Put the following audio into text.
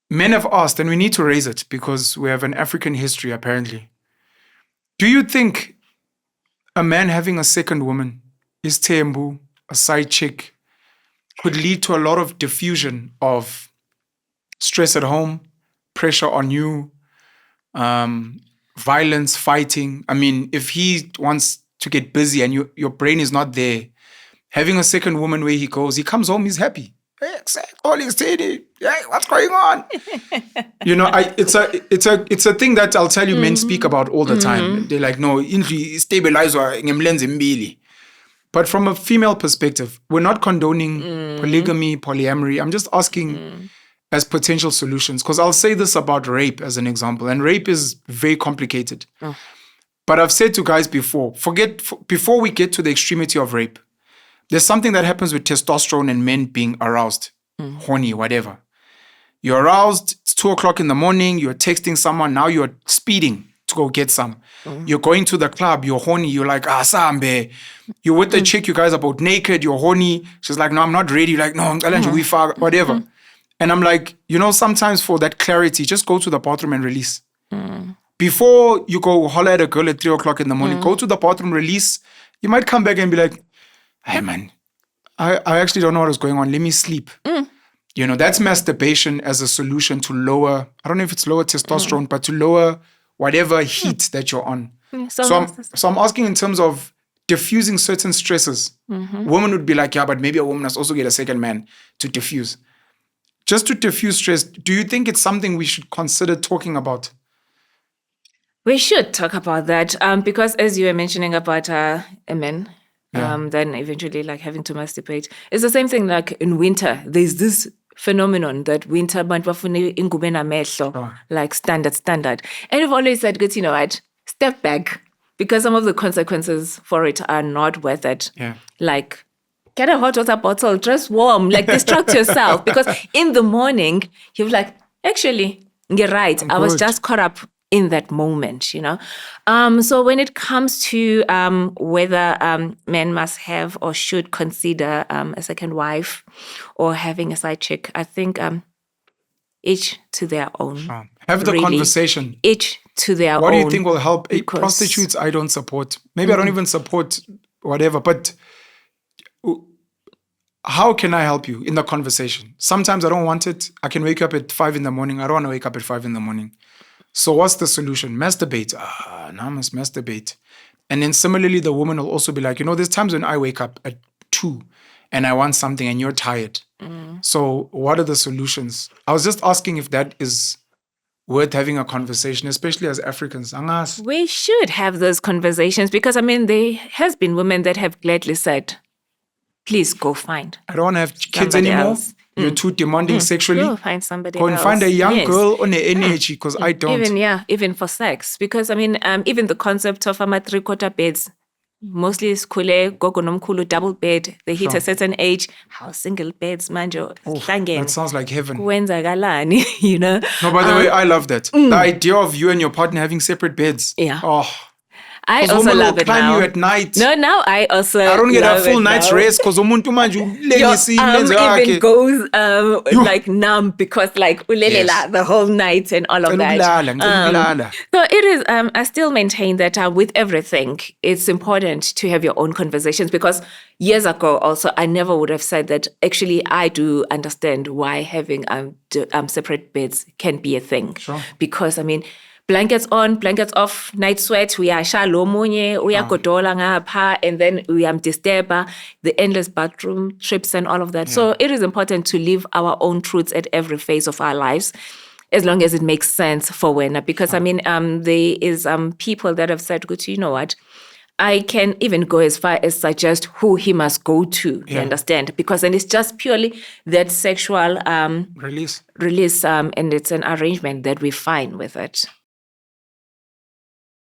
men have asked, and we need to raise it because we have an African history apparently. Do you think a man having a second woman, is tembu, a side chick, could lead to a lot of diffusion of stress at home, pressure on you, violence, fighting? I mean, if he wants to get busy and your brain is not there, having a second woman where he goes, he comes home, he's happy. Hey, all he's saying, hey, what's going on? It's a thing that I'll tell you men speak about all the time. They're like, no, stabilize. But from a female perspective, we're not condoning polygamy, polyamory. I'm just asking as potential solutions. Because I'll say this about rape as an example. And rape is very complicated. But I've said to guys before, before we get to the extremity of rape, there's something that happens with testosterone and men being aroused, horny, whatever. You're aroused, it's 2:00 in the morning, you're texting someone, now you're speeding to go get some. You're going to the club, you're horny, you're like, sambe. You're with the chick, you guys are both naked, you're horny. She's like, no, I'm not ready. You're like, no, whatever. And I'm like, sometimes for that clarity, just go to the bathroom and release. Before you go holler at a girl at 3:00 in the morning, go to the bathroom, release. You might come back and be like, hey man, I actually don't know what is going on. Let me sleep. That's masturbation as a solution to lower, I don't know if it's lower testosterone, but to lower whatever heat that you're on. So I'm asking in terms of diffusing certain stresses. Women would be like, yeah, but maybe a woman must also get a second man to diffuse. Just to diffuse stress, do you think it's something we should consider talking about? We should talk about that because as you were mentioning about a man, then eventually like having to masturbate. It's the same thing like in winter. There's this phenomenon that winter bantu bafuna ingubo enamehlo, like standard. And we've always said, good, what? Step back because some of the consequences for it are not worth it. Yeah. Like get a hot water bottle, dress warm, like distract yourself because in the morning you're like, actually, you're right. I was just caught up in that moment, So when it comes to whether men must have or should consider a second wife or having a side chick, I think each to their own. Have the conversation. Each to their own. What do you think will help? Prostitutes, I don't support. Maybe I don't even support whatever, but how can I help you in the conversation? Sometimes I don't want it. I can wake up at 5 a.m. I don't want to wake up at 5 a.m. So what's the solution? Masturbate. Now I must masturbate. And then similarly, the woman will also be like, there's times when I wake up at 2 and I want something and you're tired. So what are the solutions? I was just asking if that is worth having a conversation, especially as Africans. We should have those conversations because, there has been women that have gladly said, please go find. I don't want to have kids anymore. Else. You're too demanding sexually. You'll find somebody go else. And find a young girl on the energy because I don't. Even for sex. Because, even the concept of 3/4 beds, mostly is gogo nomkhulu double bed. They hit a certain age. How single beds, manjo. That sounds like heaven. No, by the way, I love that. The idea of you and your partner having separate beds. Yeah. Oh. I also love it now. Climb you at night. No, now I also I don't get a full night's rest because umuntu manje even goes like numb because like ulelela the whole night and all of that. So it is. I still maintain that with everything, it's important to have your own conversations because years ago also I never would have said that. Actually, I do understand why having separate beds can be a thing. Sure. Because blankets on, blankets off, night sweat, we are shallow monye, we are kodola ngapha, and then we are disturber, the endless bathroom trips and all of that. So it is important to live our own truths at every phase of our lives, as long as it makes sense for Wena. Because there is people that have said, good, you know what? I can even go as far as suggest who he must go to, you understand? Because then it's just purely that sexual release and it's an arrangement that we find with it.